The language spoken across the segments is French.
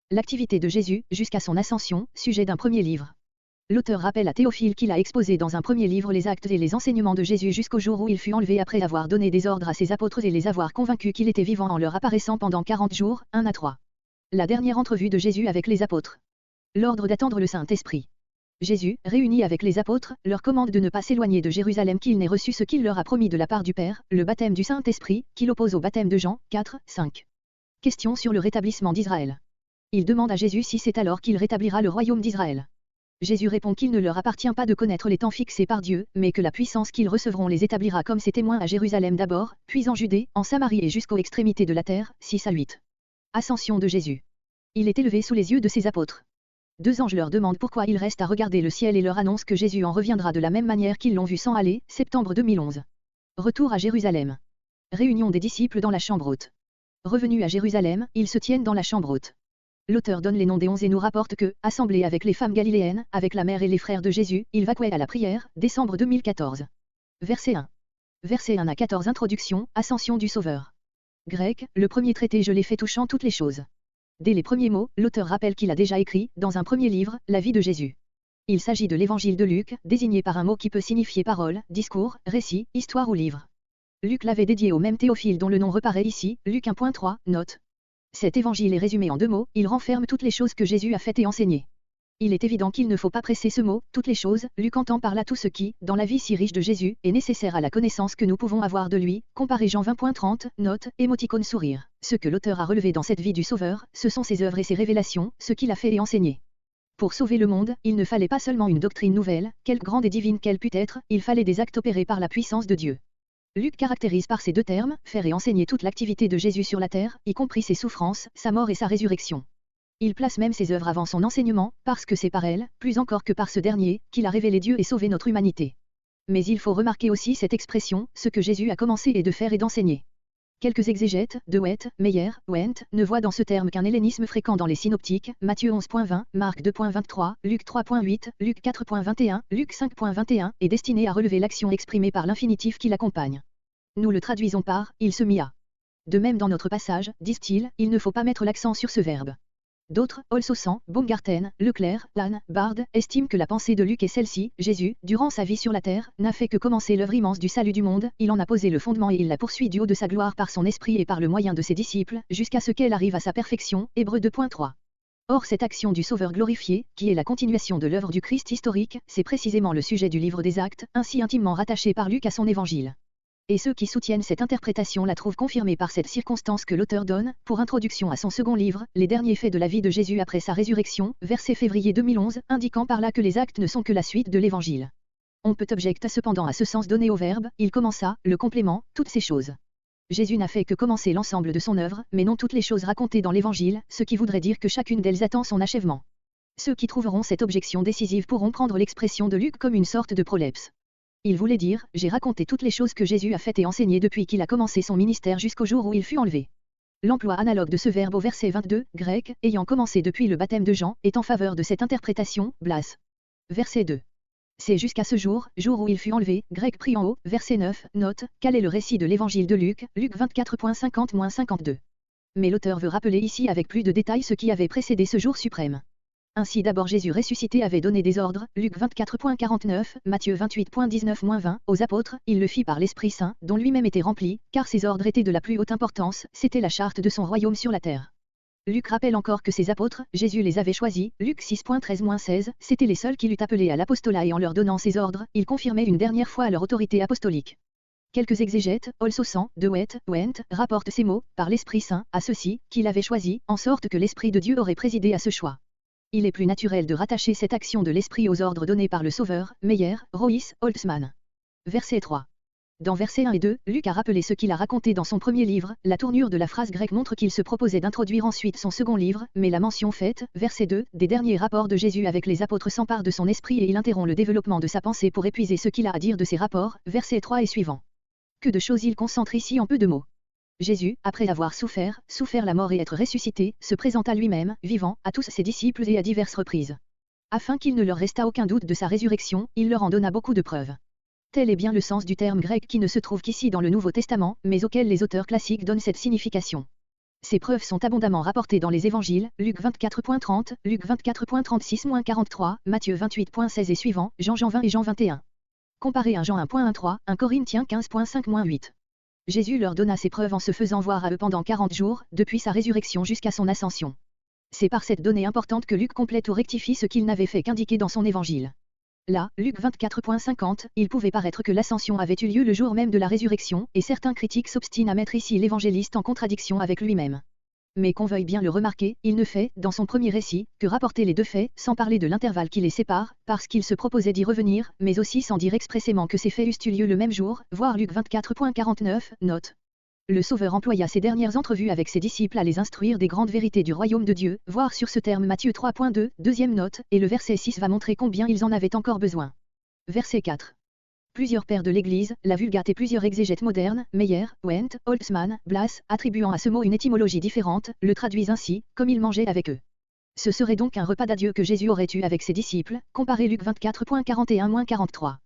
L'activité de Jésus, jusqu'à son ascension, sujet d'un premier livre. L'auteur rappelle à Théophile qu'il a exposé dans un premier livre les actes et les enseignements de Jésus jusqu'au jour où il fut enlevé après avoir donné des ordres à ses apôtres et les avoir convaincus qu'il était vivant en leur apparaissant pendant 40 jours, 1 à 3. La dernière entrevue de Jésus avec les apôtres. L'ordre d'attendre le Saint-Esprit. Jésus, réuni avec les apôtres, leur commande de ne pas s'éloigner de Jérusalem qu'il n'ait reçu ce qu'il leur a promis de la part du Père, le baptême du Saint-Esprit, qu'il oppose au baptême de Jean, 4, 5. Question sur le rétablissement d'Israël. Il demande à Jésus si c'est alors qu'il rétablira le royaume d'Israël. Jésus répond qu'il ne leur appartient pas de connaître les temps fixés par Dieu, mais que la puissance qu'ils recevront les établira comme ses témoins à Jérusalem d'abord, puis en Judée, en Samarie et jusqu'aux extrémités de la terre, 6 à 8. Ascension de Jésus. Il est élevé sous les yeux de ses apôtres. 2 anges leur demandent pourquoi ils restent à regarder le ciel et leur annoncent que Jésus en reviendra de la même manière qu'ils l'ont vu s'en aller, septembre 2011. Retour à Jérusalem. Réunion des disciples dans la chambre haute. Revenus à Jérusalem, ils se tiennent dans la chambre haute. L'auteur donne les noms des 11 et nous rapporte que, assemblés avec les femmes galiléennes, avec la mère et les frères de Jésus, ils vaquaient à la prière, décembre 2014. Verset 1. Verset 1 à 14. Introduction, Ascension du Sauveur. Grec, le premier traité je l'ai fait touchant toutes les choses. Dès les premiers mots, l'auteur rappelle qu'il a déjà écrit, dans un premier livre, la vie de Jésus. Il s'agit de l'évangile de Luc, désigné par un mot qui peut signifier parole, discours, récit, histoire ou livre. Luc l'avait dédié au même Théophile dont le nom reparaît ici, Luc 1.3, note. Cet évangile est résumé en 2 mots, il renferme toutes les choses que Jésus a faites et enseignées. Il est évident qu'il ne faut pas presser ce mot, toutes les choses, Luc entend par là tout ce qui, dans la vie si riche de Jésus, est nécessaire à la connaissance que nous pouvons avoir de lui, comparé Jean 20.30, note, émoticône sourire. Ce que l'auteur a relevé dans cette vie du Sauveur, ce sont ses œuvres et ses révélations, ce qu'il a fait et enseigné. Pour sauver le monde, il ne fallait pas seulement une doctrine nouvelle, quelque grande et divine qu'elle pût être, il fallait des actes opérés par la puissance de Dieu. Luc caractérise par ces 2 termes, faire et enseigner toute l'activité de Jésus sur la terre, y compris ses souffrances, sa mort et sa résurrection. Il place même ses œuvres avant son enseignement, parce que c'est par elles, plus encore que par ce dernier, qu'il a révélé Dieu et sauvé notre humanité. Mais il faut remarquer aussi cette expression, ce que Jésus a commencé est de faire et d'enseigner. Quelques exégètes, De Wet, Meyer, Wendt, ne voient dans ce terme qu'un hellénisme fréquent dans les synoptiques, Matthieu 11.20, Marc 2.23, Luc 3.8, Luc 4.21, Luc 5.21, est destiné à relever l'action exprimée par l'infinitif qui l'accompagne. Nous le traduisons par « il se mit à ». De même dans notre passage, disent-ils, il ne faut pas mettre l'accent sur ce verbe. D'autres, Olsosan, Baumgarten, Leclerc, Lannes, Bard, estiment que la pensée de Luc est celle-ci, Jésus, durant sa vie sur la terre, n'a fait que commencer l'œuvre immense du salut du monde, il en a posé le fondement et il la poursuit du haut de sa gloire par son esprit et par le moyen de ses disciples, jusqu'à ce qu'elle arrive à sa perfection, Hébreux 2.3. Or cette action du Sauveur glorifié, qui est la continuation de l'œuvre du Christ historique, c'est précisément le sujet du livre des Actes, ainsi intimement rattaché par Luc à son évangile. Et ceux qui soutiennent cette interprétation la trouvent confirmée par cette circonstance que l'auteur donne, pour introduction à son second livre, Les derniers faits de la vie de Jésus après sa résurrection, verset février 2011, indiquant par là que les actes ne sont que la suite de l'évangile. On peut objecter cependant à ce sens donné au verbe, il commença, le complément, toutes ces choses. Jésus n'a fait que commencer l'ensemble de son œuvre, mais non toutes les choses racontées dans l'évangile, ce qui voudrait dire que chacune d'elles attend son achèvement. Ceux qui trouveront cette objection décisive pourront prendre l'expression de Luc comme une sorte de prolepse. Il voulait dire, j'ai raconté toutes les choses que Jésus a faites et enseignées depuis qu'il a commencé son ministère jusqu'au jour où il fut enlevé. L'emploi analogue de ce verbe au verset 22, grec, ayant commencé depuis le baptême de Jean, est en faveur de cette interprétation, blas. Verset 2. C'est jusqu'à ce jour, jour où il fut enlevé, grec pris en haut, verset 9, note, quel est le récit de l'évangile de Luc, Luc 24.50-52. Mais l'auteur veut rappeler ici avec plus de détails ce qui avait précédé ce jour suprême. Ainsi d'abord Jésus ressuscité avait donné des ordres, Luc 24.49, Matthieu 28.19-20, aux apôtres, il le fit par l'Esprit Saint, dont lui-même était rempli, car ces ordres étaient de la plus haute importance, c'était la charte de son royaume sur la terre. Luc rappelle encore que ces apôtres, Jésus les avait choisis, Luc 6.13-16, c'étaient les seuls qu'il eût appelés à l'apostolat et en leur donnant ces ordres, il confirmait une dernière fois leur autorité apostolique. Quelques exégètes, Olsosan, De Wet, Wendt, rapportent ces mots, par l'Esprit Saint, à ceux-ci, qu'il avait choisis, en sorte que l'Esprit de Dieu aurait présidé à ce choix. Il est plus naturel de rattacher cette action de l'Esprit aux ordres donnés par le Sauveur, Meyer, Royce, Holtzmann. Verset 3. Dans versets 1 et 2, Luc a rappelé ce qu'il a raconté dans son premier livre, la tournure de la phrase grecque montre qu'il se proposait d'introduire ensuite son second livre, mais la mention faite, verset 2, des derniers rapports de Jésus avec les apôtres s'empare de son esprit et il interrompt le développement de sa pensée pour épuiser ce qu'il a à dire de ses rapports, versets 3 et suivants. Que de choses il concentre ici en peu de mots. Jésus, après avoir souffert la mort et être ressuscité, se présenta lui-même, vivant, à tous ses disciples et à diverses reprises. Afin qu'il ne leur restât aucun doute de sa résurrection, il leur en donna beaucoup de preuves. Tel est bien le sens du terme grec qui ne se trouve qu'ici dans le Nouveau Testament, mais auquel les auteurs classiques donnent cette signification. Ces preuves sont abondamment rapportées dans les évangiles, Luc 24.30, Luc 24.36-43, Matthieu 28.16 et suivants, Jean 20 et Jean 21. Comparez 1 Jean 1.13, 1 Corinthiens 15.5-8. Jésus leur donna ces preuves en se faisant voir à eux pendant 40 jours, depuis sa résurrection jusqu'à son ascension. C'est par cette donnée importante que Luc complète ou rectifie ce qu'il n'avait fait qu'indiquer dans son évangile. Là, Luc 24.50, il pouvait paraître que l'ascension avait eu lieu le jour même de la résurrection, et certains critiques s'obstinent à mettre ici l'évangéliste en contradiction avec lui-même. Mais qu'on veuille bien le remarquer, il ne fait, dans son premier récit, que rapporter les deux faits, sans parler de l'intervalle qui les sépare, parce qu'il se proposait d'y revenir, mais aussi sans dire expressément que ces faits eussent eu lieu le même jour, voir Luc 24.49, note. Le Sauveur employa ses dernières entrevues avec ses disciples à les instruire des grandes vérités du royaume de Dieu, voir sur ce terme Matthieu 3.2, deuxième note, et le verset 6 va montrer combien ils en avaient encore besoin. Verset 4. Plusieurs pères de l'Église, la Vulgate et plusieurs exégètes modernes, Meyer, Wendt, Holtzmann, Blas, attribuant à ce mot une étymologie différente, le traduisent ainsi, comme il mangeait avec eux. Ce serait donc un repas d'adieu que Jésus aurait eu avec ses disciples, comparé Luc 24.41-43.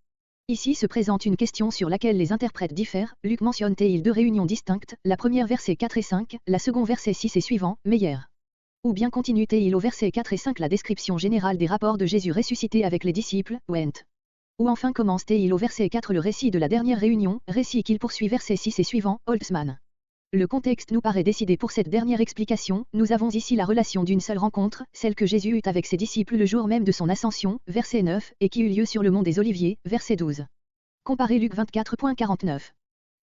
Ici se présente une question sur laquelle les interprètes diffèrent. Luc mentionne-t-il deux réunions distinctes, la première versets 4 et 5, la seconde verset 6 et suivant, Meyer. Ou bien continue-t-il au verset 4 et 5 la description générale des rapports de Jésus ressuscité avec les disciples, Wendt. Ou enfin commence-t-il au verset 4 le récit de la dernière réunion, récit qu'il poursuit verset 6 et suivant, Holtzmann. Le contexte nous paraît décidé pour cette dernière explication. Nous avons ici la relation d'une seule rencontre, celle que Jésus eut avec ses disciples le jour même de son ascension, verset 9, et qui eut lieu sur le mont des Oliviers, verset 12. Comparez Luc 24.49.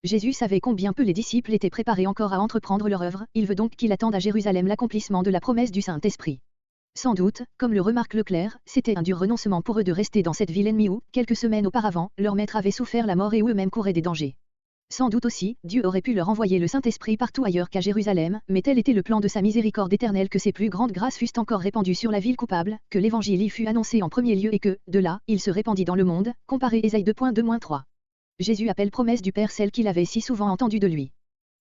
Jésus savait combien peu les disciples étaient préparés encore à entreprendre leur œuvre, il veut donc qu'il attende à Jérusalem l'accomplissement de la promesse du Saint-Esprit. Sans doute, comme le remarque Leclerc, c'était un dur renoncement pour eux de rester dans cette ville ennemie où, quelques semaines auparavant, leur maître avait souffert la mort et où eux-mêmes couraient des dangers. Sans doute aussi, Dieu aurait pu leur envoyer le Saint-Esprit partout ailleurs qu'à Jérusalem, mais tel était le plan de sa miséricorde éternelle que ses plus grandes grâces fussent encore répandues sur la ville coupable, que l'Évangile y fut annoncé en premier lieu et que, de là, il se répandit dans le monde, comparé Ésaïe 2.2-3. Jésus appelle promesse du Père celle qu'il avait si souvent entendue de lui.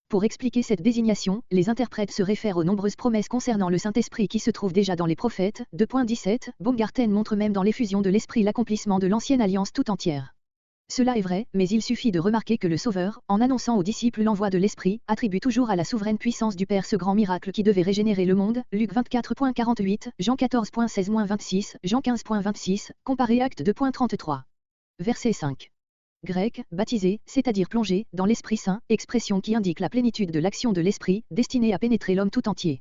Pour expliquer cette désignation, les interprètes se réfèrent aux nombreuses promesses concernant le Saint-Esprit qui se trouvent déjà dans les prophètes. 2.17, Baumgarten montre même dans l'effusion de l'Esprit l'accomplissement de l'ancienne alliance tout entière. Cela est vrai, mais il suffit de remarquer que le Sauveur, en annonçant aux disciples l'envoi de l'Esprit, attribue toujours à la souveraine puissance du Père ce grand miracle qui devait régénérer le monde. Luc 24.48, Jean 14.16-26, Jean 15.26, comparé Acte 2.33. Verset 5. Grec, baptisé, c'est-à-dire plongé, dans l'Esprit Saint, expression qui indique la plénitude de l'action de l'Esprit, destinée à pénétrer l'homme tout entier.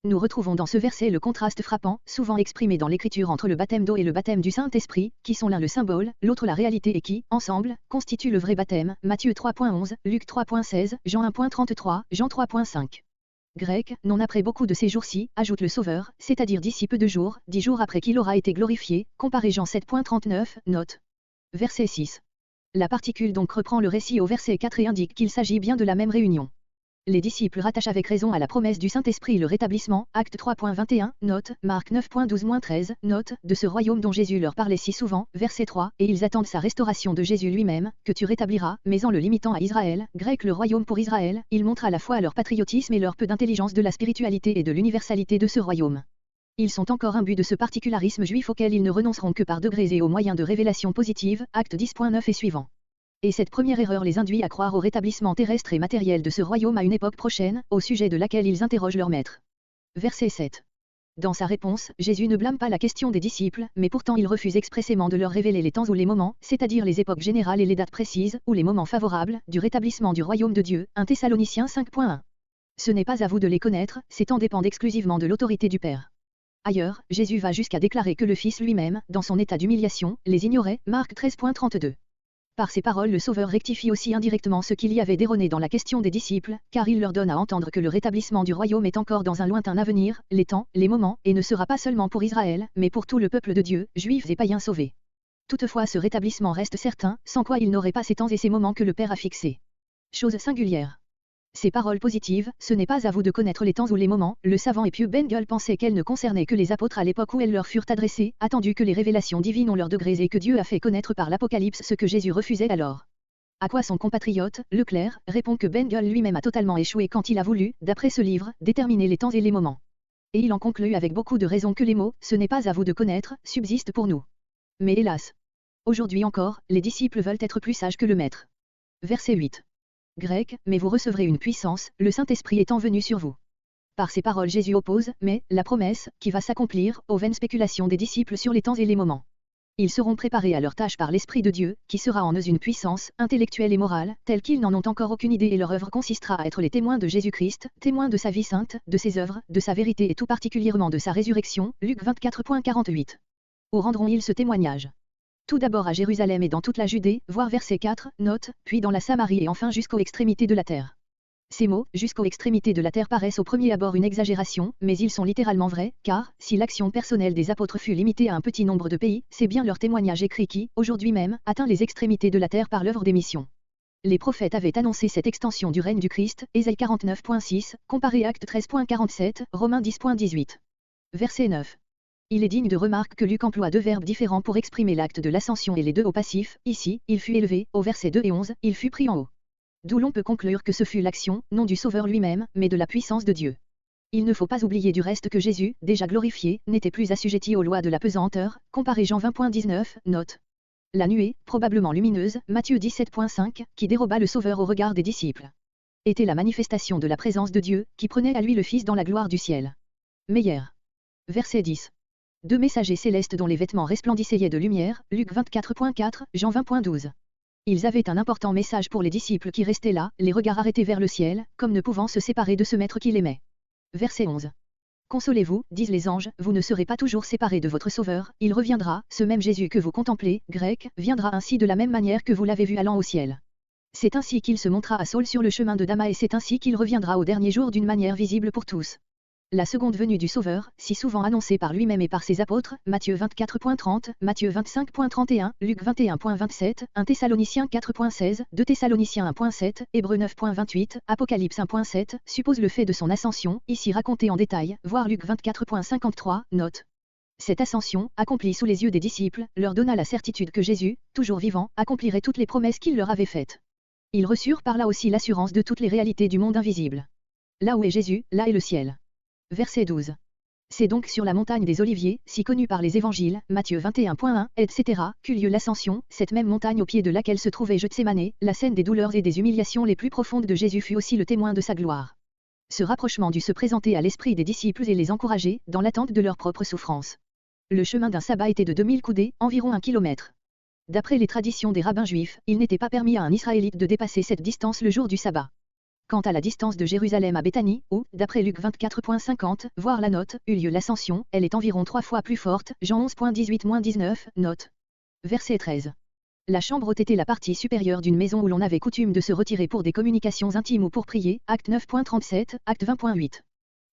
Nous retrouvons dans ce verset le contraste frappant, souvent exprimé dans l'Écriture entre le baptême d'eau et le baptême du Saint-Esprit, qui sont l'un le symbole, l'autre la réalité et qui, ensemble, constituent le vrai baptême. Matthieu 3.11, Luc 3.16, Jean 1.33, Jean 3.5. Grec, non après beaucoup de ces jours-ci, ajoute le Sauveur, c'est-à-dire d'ici peu de jours, 10 jours après qu'il aura été glorifié, comparé Jean 7.39, note. Verset 6. La particule donc reprend le récit au verset 4 et indique qu'il s'agit bien de la même réunion. Les disciples rattachent avec raison à la promesse du Saint-Esprit le rétablissement, acte 3.21, note, Marc 9.12-13, note, de ce royaume dont Jésus leur parlait si souvent, verset 3, et ils attendent sa restauration de Jésus lui-même, que tu rétabliras, mais en le limitant à Israël, grec le royaume pour Israël, il montre à la fois leur patriotisme et leur peu d'intelligence de la spiritualité et de l'universalité de ce royaume. Ils sont encore imbus de ce particularisme juif auquel ils ne renonceront que par degrés et au moyen de révélations positives, acte 10.9 et suivant. Et cette première erreur les induit à croire au rétablissement terrestre et matériel de ce royaume à une époque prochaine, au sujet de laquelle ils interrogent leur maître. Verset 7. Dans sa réponse, Jésus ne blâme pas la question des disciples, mais pourtant il refuse expressément de leur révéler les temps ou les moments, c'est-à-dire les époques générales et les dates précises, ou les moments favorables, du rétablissement du royaume de Dieu, 1 Thessaloniciens 5.1. Ce n'est pas à vous de les connaître, ces temps dépendent exclusivement de l'autorité du Père. Ailleurs, Jésus va jusqu'à déclarer que le Fils lui-même, dans son état d'humiliation, les ignorait, Marc 13.32. Par ces paroles le Sauveur rectifie aussi indirectement ce qu'il y avait d'erroné dans la question des disciples, car il leur donne à entendre que le rétablissement du royaume est encore dans un lointain avenir, les temps, les moments, et ne sera pas seulement pour Israël, mais pour tout le peuple de Dieu, juifs et païens sauvés. Toutefois ce rétablissement reste certain, sans quoi il n'aurait pas ces temps et ces moments que le Père a fixés. Chose singulière. Ces paroles positives, ce n'est pas à vous de connaître les temps ou les moments, le savant et pieux Bengel pensait qu'elles ne concernaient que les apôtres à l'époque où elles leur furent adressées, attendu que les révélations divines ont leurs degrés et que Dieu a fait connaître par l'Apocalypse ce que Jésus refusait alors. À quoi son compatriote, Leclerc, répond que Bengel lui-même a totalement échoué quand il a voulu, d'après ce livre, déterminer les temps et les moments. Et il en conclut avec beaucoup de raison que les mots, ce n'est pas à vous de connaître, subsistent pour nous. Mais hélas. Aujourd'hui encore, les disciples veulent être plus sages que le Maître. Verset 8. Grec, mais vous recevrez une puissance, le Saint-Esprit étant venu sur vous. Par ces paroles Jésus oppose, mais, la promesse, qui va s'accomplir, aux vaines spéculations des disciples sur les temps et les moments. Ils seront préparés à leur tâche par l'Esprit de Dieu, qui sera en eux une puissance, intellectuelle et morale, telle qu'ils n'en ont encore aucune idée et leur œuvre consistera à être les témoins de Jésus-Christ, témoins de sa vie sainte, de ses œuvres, de sa vérité et tout particulièrement de sa résurrection, Luc 24.48. Où rendront-ils ce témoignage? Tout d'abord à Jérusalem et dans toute la Judée, voir verset 4, note, puis dans la Samarie et enfin jusqu'aux extrémités de la terre. Ces mots, jusqu'aux extrémités de la terre paraissent au premier abord une exagération, mais ils sont littéralement vrais, car, si l'action personnelle des apôtres fut limitée à un petit nombre de pays, c'est bien leur témoignage écrit qui, aujourd'hui même, atteint les extrémités de la terre par l'œuvre des missions. Les prophètes avaient annoncé cette extension du règne du Christ, Ésaïe 49.6, comparé Actes 13.47, Romains 10.18. Verset 9. Il est digne de remarque que Luc emploie deux verbes différents pour exprimer l'acte de l'ascension et les deux au passif, ici, il fut élevé, au verset 2 et 11, il fut pris en haut. D'où l'on peut conclure que ce fut l'action, non du Sauveur lui-même, mais de la puissance de Dieu. Il ne faut pas oublier du reste que Jésus, déjà glorifié, n'était plus assujetti aux lois de la pesanteur, comparé Jean 20.19, note. La nuée, probablement lumineuse, Matthieu 17.5, qui déroba le Sauveur au regard des disciples, était la manifestation de la présence de Dieu, qui prenait à lui le Fils dans la gloire du ciel. Meyer. Verset 10. Deux messagers célestes dont les vêtements resplendissaient de lumière, Luc 24.4, Jean 20.12. Ils avaient un important message pour les disciples qui restaient là, les regards arrêtés vers le ciel, comme ne pouvant se séparer de ce maître qui l'aimait. Verset 11. Consolez-vous, disent les anges, vous ne serez pas toujours séparés de votre Sauveur, il reviendra, ce même Jésus que vous contemplez, grec, viendra ainsi de la même manière que vous l'avez vu allant au ciel. C'est ainsi qu'il se montra à Saul sur le chemin de Damas et c'est ainsi qu'il reviendra au dernier jour d'une manière visible pour tous. La seconde venue du Sauveur, si souvent annoncée par lui-même et par ses apôtres, Matthieu 24.30, Matthieu 25.31, Luc 21.27, 1 Thessaloniciens 4.16, 2 Thessaloniciens 1.7, Hébreux 9.28, Apocalypse 1.7, suppose le fait de son ascension, ici raconté en détail, voir Luc 24.53, note. Cette ascension, accomplie sous les yeux des disciples, leur donna la certitude que Jésus, toujours vivant, accomplirait toutes les promesses qu'il leur avait faites. Ils reçurent par là aussi l'assurance de toutes les réalités du monde invisible. Là où est Jésus, là est le ciel. Verset 12. C'est donc sur la montagne des Oliviers, si connue par les évangiles, Matthieu 21.1, etc., qu'eut lieu l'ascension, cette même montagne au pied de laquelle se trouvait Gethsémanée, la scène des douleurs et des humiliations les plus profondes de Jésus fut aussi le témoin de sa gloire. Ce rapprochement dut se présenter à l'esprit des disciples et les encourager, dans l'attente de leur propre souffrance. Le chemin d'un sabbat était de 2000 coudées, environ 1 kilomètre. D'après les traditions des rabbins juifs, il n'était pas permis à un Israélite de dépasser cette distance le jour du sabbat. Quant à la distance de Jérusalem à Béthanie, où, d'après Luc 24.50, voir la note, eut lieu l'ascension, elle est environ 3 fois plus forte, Jean 11.18-19, note. Verset 13. La chambre haute était la partie supérieure d'une maison où l'on avait coutume de se retirer pour des communications intimes ou pour prier, acte 9.37, acte 20.8.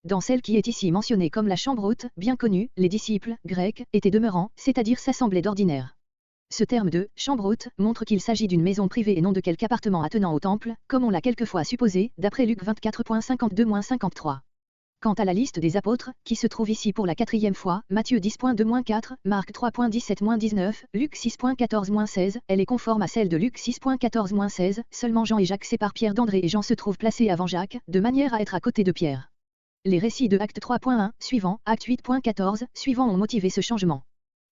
Dans celle qui est ici mentionnée comme la chambre haute, bien connue, les disciples, grecs, étaient demeurants, c'est-à-dire s'assemblaient d'ordinaire. Ce terme de « chambre haute » montre qu'il s'agit d'une maison privée et non de quelque appartement attenant au temple, comme on l'a quelquefois supposé, d'après Luc 24.52-53. Quant à la liste des apôtres, qui se trouve ici pour la 4e fois, Matthieu 10.2-4, Marc 3.17-19, Luc 6.14-16, elle est conforme à celle de Luc 6.14-16, seulement Jean et Jacques séparent Pierre d'André et Jean se trouve placé avant Jacques, de manière à être à côté de Pierre. Les récits de Acte 3.1, suivant, Acte 8.14, suivant ont motivé ce changement.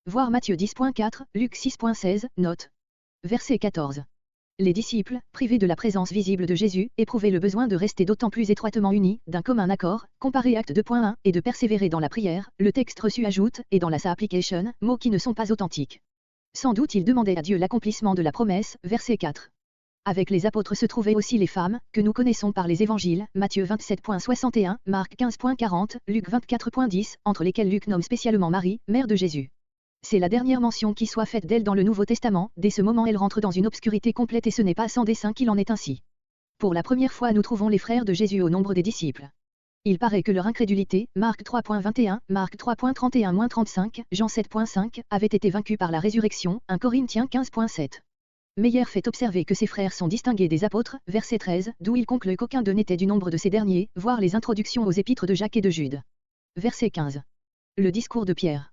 Voir Matthieu 10.4, Luc 6.16, note. Verset 14. Les disciples, privés de la présence visible de Jésus, éprouvaient le besoin de rester d'autant plus étroitement unis, d'un commun accord, comparé Acte 2.1, et de persévérer dans la prière, le texte reçu ajoute, et dans la sa application, mots qui ne sont pas authentiques. Sans doute ils demandaient à Dieu l'accomplissement de la promesse, verset 4. Avec les apôtres se trouvaient aussi les femmes, que nous connaissons par les évangiles, Matthieu 27.61, Marc 15.40, Luc 24.10, entre lesquelles Luc nomme spécialement Marie, mère de Jésus. C'est la dernière mention qui soit faite d'elle dans le Nouveau Testament, dès ce moment elle rentre dans une obscurité complète et ce n'est pas sans dessein qu'il en est ainsi. Pour la première fois nous trouvons les frères de Jésus au nombre des disciples. Il paraît que leur incrédulité, Marc 3.21, Marc 3.31-35, Jean 7.5, avait été vaincue par la résurrection, 1 Corinthiens 15.7. Meyer fait observer que ces frères sont distingués des apôtres, verset 13, d'où il conclut qu'aucun d'eux n'était du nombre de ces derniers, voir les introductions aux épîtres de Jacques et de Jude. Verset 15. Le discours de Pierre.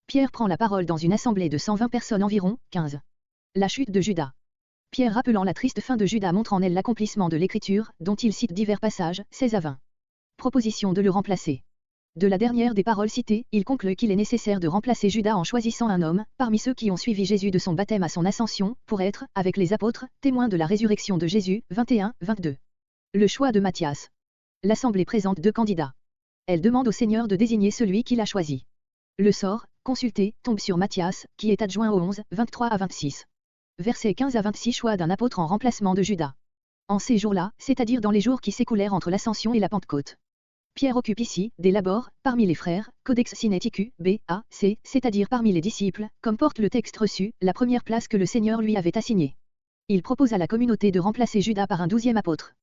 Pierre prend la parole dans une assemblée de 120 personnes environ, 15. La chute de Judas. Pierre rappelant la triste fin de Judas montre en elle l'accomplissement de l'Écriture, dont il cite divers passages, 16 à 20. Proposition de le remplacer. De la dernière des paroles citées, il conclut qu'il est nécessaire de remplacer Judas en choisissant un homme, parmi ceux qui ont suivi Jésus de son baptême à son ascension, pour être, avec les apôtres, témoins de la résurrection de Jésus, 21-22. Le choix de Matthias. L'assemblée présente 2 candidats. elle demande au Seigneur de désigner celui qu'il a choisi. Le sort, consulté, tombe sur Matthias, qui est adjoint au 11, 23 à 26. Versets 15 à 26. Choix d'un apôtre en remplacement de Judas. En ces jours-là, c'est-à-dire dans les jours qui s'écoulèrent entre l'Ascension et la Pentecôte. Pierre occupe ici, dès l'abord, parmi les frères, Codex Sinaiticus, B, A, C, c'est-à-dire parmi les disciples, comme porte le texte reçu, la première place que le Seigneur lui avait assignée. Il propose à la communauté de remplacer Judas par un 12e apôtre.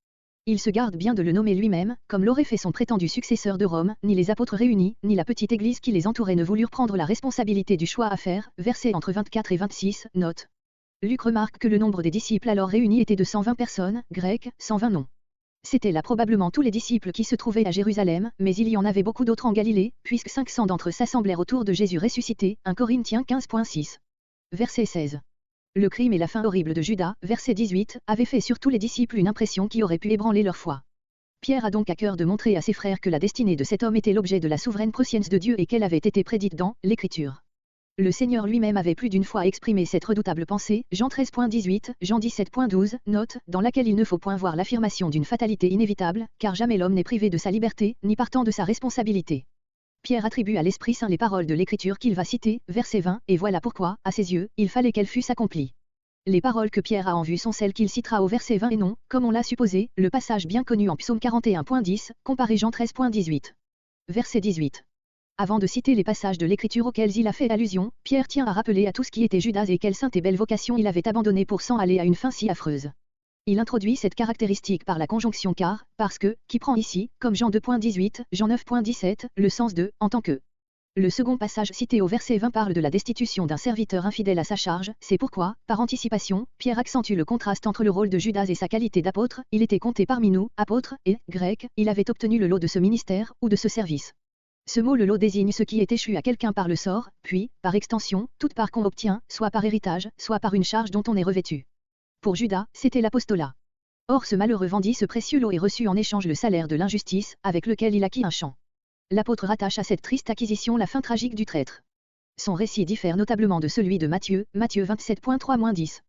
Il se garde bien de le nommer lui-même, comme l'aurait fait son prétendu successeur de Rome, ni les apôtres réunis, ni la petite église qui les entourait ne voulurent prendre la responsabilité du choix à faire, versets entre 24 et 26, note. Luc remarque que le nombre des disciples alors réunis était de 120 personnes, grec, 120 noms. C'étaient là probablement tous les disciples qui se trouvaient à Jérusalem, mais il y en avait beaucoup d'autres en Galilée, puisque 500 d'entre eux s'assemblèrent autour de Jésus ressuscité, 1 Corinthiens 15.6. Verset 16. Le crime et la fin horrible de Judas, verset 18, avaient fait sur tous les disciples une impression qui aurait pu ébranler leur foi. Pierre a donc à cœur de montrer à ses frères que la destinée de cet homme était l'objet de la souveraine prescience de Dieu et qu'elle avait été prédite dans l'Écriture. Le Seigneur lui-même avait plus d'une fois exprimé cette redoutable pensée, Jean 13.18, Jean 17.12, note, dans laquelle il ne faut point voir l'affirmation d'une fatalité inévitable, car jamais l'homme n'est privé de sa liberté, ni partant de sa responsabilité. Pierre attribue à l'Esprit Saint les paroles de l'Écriture qu'il va citer, verset 20, et voilà pourquoi, à ses yeux, il fallait qu'elles fussent accomplies. Les paroles que Pierre a en vue sont celles qu'il citera au verset 20 et non, comme on l'a supposé, le passage bien connu en Psaume 41.10, comparé Jean 13.18. Verset 18. Avant de citer les passages de l'Écriture auxquels il a fait allusion, Pierre tient à rappeler à tous qui était Judas et quelle sainte et belle vocation il avait abandonnée pour s'en aller à une fin si affreuse. Il introduit cette caractéristique par la conjonction car, parce que, qui prend ici, comme Jean 2.18, Jean 9.17, le sens de, en tant que. Le second passage cité au verset 20 parle de la destitution d'un serviteur infidèle à sa charge, c'est pourquoi, par anticipation, Pierre accentue le contraste entre le rôle de Judas et sa qualité d'apôtre, il était compté parmi nous, apôtre, et, grec, il avait obtenu le lot de ce ministère, ou de ce service. Ce mot le lot désigne ce qui est échu à quelqu'un par le sort, puis, par extension, toute part qu'on obtient, soit par héritage, soit par une charge dont on est revêtu. Pour Judas, c'était l'apostolat. Or ce malheureux vendit ce précieux lot et reçut en échange le salaire de l'injustice, avec lequel il acquit un champ. L'apôtre rattache à cette triste acquisition la fin tragique du traître. Son récit diffère notablement de celui de Matthieu, Matthieu 27.3-10.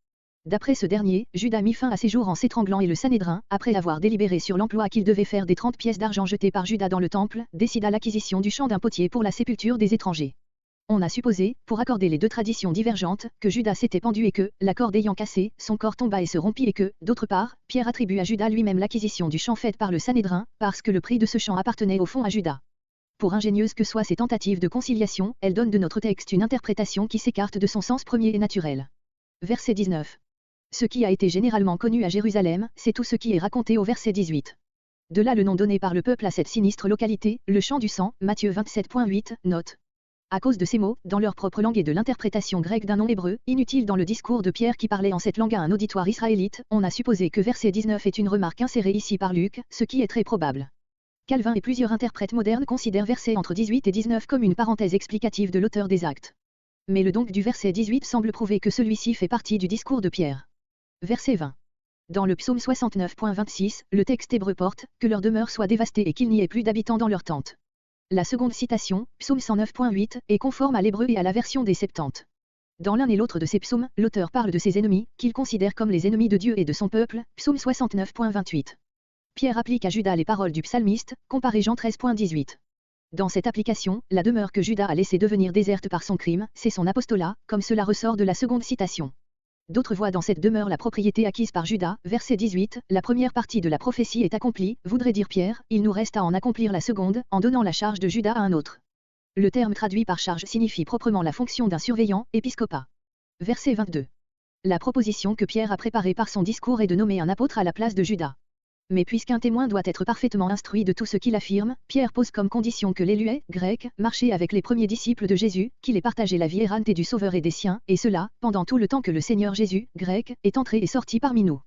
D'après ce dernier, Judas mit fin à ses jours en s'étranglant et le Sanhédrin, après avoir délibéré sur l'emploi qu'il devait faire des 30 pièces d'argent jetées par Judas dans le temple, décida l'acquisition du champ d'un potier pour la sépulture des étrangers. On a supposé, pour accorder les deux traditions divergentes, que Judas s'était pendu et que, la corde ayant cassé, son corps tomba et se rompit et que, d'autre part, Pierre attribue à Judas lui-même l'acquisition du champ faite par le Sanhédrin, parce que le prix de ce champ appartenait au fond à Judas. Pour ingénieuses que soient ces tentatives de conciliation, elles donnent de notre texte une interprétation qui s'écarte de son sens premier et naturel. Verset 19. Ce qui a été généralement connu à Jérusalem, c'est tout ce qui est raconté au verset 18. De là le nom donné par le peuple à cette sinistre localité, le champ du sang, Matthieu 27.8, note. À cause de ces mots, dans leur propre langue et de l'interprétation grecque d'un nom hébreu, inutile dans le discours de Pierre qui parlait en cette langue à un auditoire israélite, on a supposé que verset 19 est une remarque insérée ici par Luc, ce qui est très probable. Calvin et plusieurs interprètes modernes considèrent verset entre 18 et 19 comme une parenthèse explicative de l'auteur des Actes. Mais le donc du verset 18 semble prouver que celui-ci fait partie du discours de Pierre. Verset 20. Dans le psaume 69.26, le texte hébreu porte « que leur demeure soit dévastée et qu'il n'y ait plus d'habitants dans leur tente ». La seconde citation, psaume 109.8, est conforme à l'hébreu et à la version des Septante. Dans l'un et l'autre de ces psaumes, l'auteur parle de ses ennemis, qu'il considère comme les ennemis de Dieu et de son peuple, psaume 69.28. Pierre applique à Judas les paroles du psalmiste, comparé Jean 13.18. Dans cette application, la demeure que Judas a laissée devenir déserte par son crime, c'est son apostolat, comme cela ressort de la seconde citation. D'autres voient dans cette demeure la propriété acquise par Judas, verset 18, la première partie de la prophétie est accomplie, voudrait dire Pierre, il nous reste à en accomplir la seconde, en donnant la charge de Judas à un autre. Le terme traduit par charge signifie proprement la fonction d'un surveillant, épiscopat. Verset 22. La proposition que Pierre a préparée par son discours est de nommer un apôtre à la place de Judas. Mais puisqu'un témoin doit être parfaitement instruit de tout ce qu'il affirme, Pierre pose comme condition que l'élu ait, grec, marché avec les premiers disciples de Jésus, qu'il ait partagé la vie errante du Sauveur et des siens, et cela, pendant tout le temps que le Seigneur Jésus, grec, est entré et sorti parmi nous.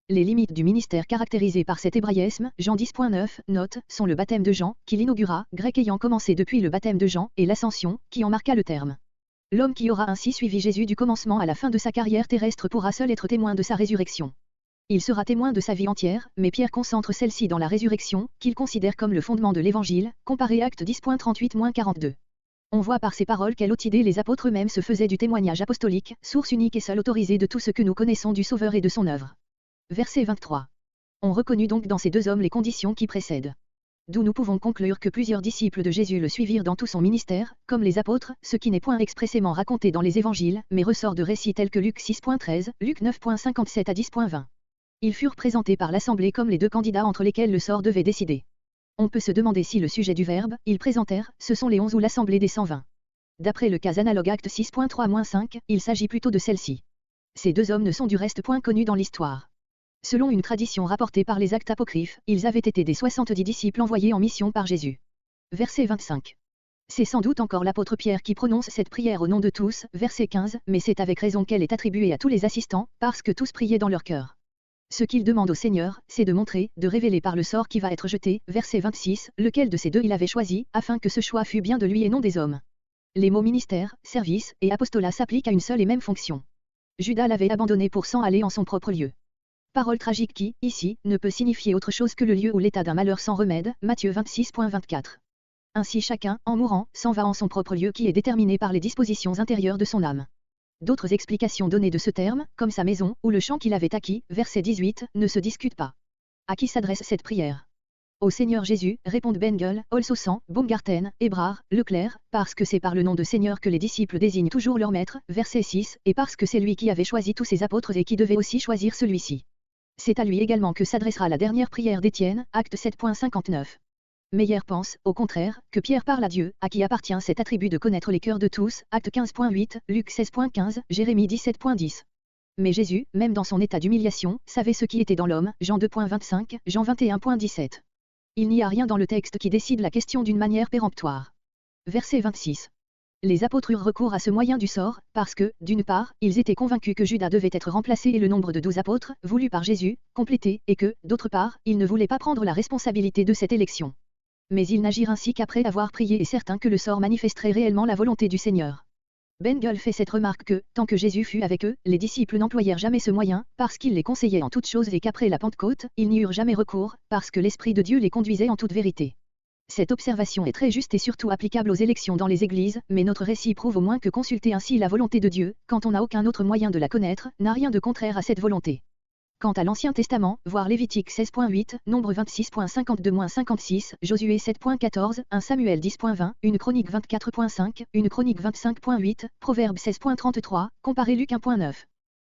Les limites du ministère caractérisées par cet hébraïsme, Jean 10.9, note, sont le baptême de Jean, qui l'inaugura, grec ayant commencé depuis le baptême de Jean, et l'ascension, qui en marqua le terme. L'homme qui aura ainsi suivi Jésus du commencement à la fin de sa carrière terrestre pourra seul être témoin de sa résurrection. Il sera témoin de sa vie entière, mais Pierre concentre celle-ci dans la résurrection, qu'il considère comme le fondement de l'Évangile, comparé Actes 10.38-42. On voit par ces paroles quelle haute idée les apôtres eux-mêmes se faisaient du témoignage apostolique, source unique et seule autorisée de tout ce que nous connaissons du Sauveur et de son œuvre. Verset 23. On reconnut donc dans ces deux hommes les conditions qui précèdent. d'où nous pouvons conclure que plusieurs disciples de Jésus le suivirent dans tout son ministère, comme les apôtres, ce qui n'est point expressément raconté dans les évangiles, mais ressort de récits tels que Luc 6.13, Luc 9.57 à 10.20. Ils furent présentés par l'Assemblée comme les deux candidats entre lesquels le sort devait décider. On peut se demander si le sujet du verbe « ils présentèrent » ce sont les 11 ou l'Assemblée des 120. D'après le cas analogue acte 6.3-5, il s'agit plutôt de celle-ci. Ces deux hommes ne sont du reste point connus dans l'histoire. Selon une tradition rapportée par les actes apocryphes, ils avaient été des 70 disciples envoyés en mission par Jésus. Verset 25. C'est sans doute encore l'apôtre Pierre qui prononce cette prière au nom de tous, verset 15, mais c'est avec raison qu'elle est attribuée à tous les assistants, parce que tous priaient dans leur cœur. Ce qu'il demande au Seigneur, c'est de montrer, de révéler par le sort qui va être jeté, verset 26, lequel de ces deux il avait choisi, afin que ce choix fût bien de lui et non des hommes. Les mots ministère, service et apostolat s'appliquent à une seule et même fonction. Judas l'avait abandonné pour s'en aller en son propre lieu. Parole tragique qui, ici, ne peut signifier autre chose que le lieu ou l'état d'un malheur sans remède, Matthieu 26.24. Ainsi chacun, en mourant, s'en va en son propre lieu qui est déterminé par les dispositions intérieures de son âme. D'autres explications données de ce terme, comme sa maison, ou le champ qu'il avait acquis, verset 18, ne se discutent pas. À qui s'adresse cette prière? Au Seigneur Jésus, répondent Bengel, Olsosan, Baumgarten, Hébrard, Leclerc, parce que c'est par le nom de Seigneur que les disciples désignent toujours leur maître, verset 6, et parce que c'est lui qui avait choisi tous ses apôtres et qui devait aussi choisir celui-ci. C'est à lui également que s'adressera la dernière prière d'Étienne, acte 7.59. Meyer pense, au contraire, que Pierre parle à Dieu, à qui appartient cet attribut de connaître les cœurs de tous, acte 15.8, Luc 16.15, Jérémie 17.10. Mais Jésus, même dans son état d'humiliation, savait ce qui était dans l'homme, Jean 2.25, Jean 21.17. Il n'y a rien dans le texte qui décide la question d'une manière péremptoire. Verset 26. Les apôtres eurent recours à ce moyen du sort, parce que, d'une part, ils étaient convaincus que Judas devait être remplacé et le nombre de 12 apôtres, voulu par Jésus, complété, et que, d'autre part, ils ne voulaient pas prendre la responsabilité de cette élection. Mais ils n'agirent ainsi qu'après avoir prié et certain que le sort manifesterait réellement la volonté du Seigneur. Bengel fait cette remarque que, tant que Jésus fut avec eux, les disciples n'employèrent jamais ce moyen, parce qu'il les conseillait en toutes choses et qu'après la Pentecôte, ils n'y eurent jamais recours, parce que l'Esprit de Dieu les conduisait en toute vérité. Cette observation est très juste et surtout applicable aux élections dans les églises, mais notre récit prouve au moins que consulter ainsi la volonté de Dieu, quand on n'a aucun autre moyen de la connaître, n'a rien de contraire à cette volonté. Quant à l'Ancien Testament, voir Lévitique 16.8, Nombre 26.52-56, Josué 7.14, 1 Samuel 10.20, une Chronique 24.5, une Chronique 25.8, Proverbe 16.33, comparez Luc 1.9.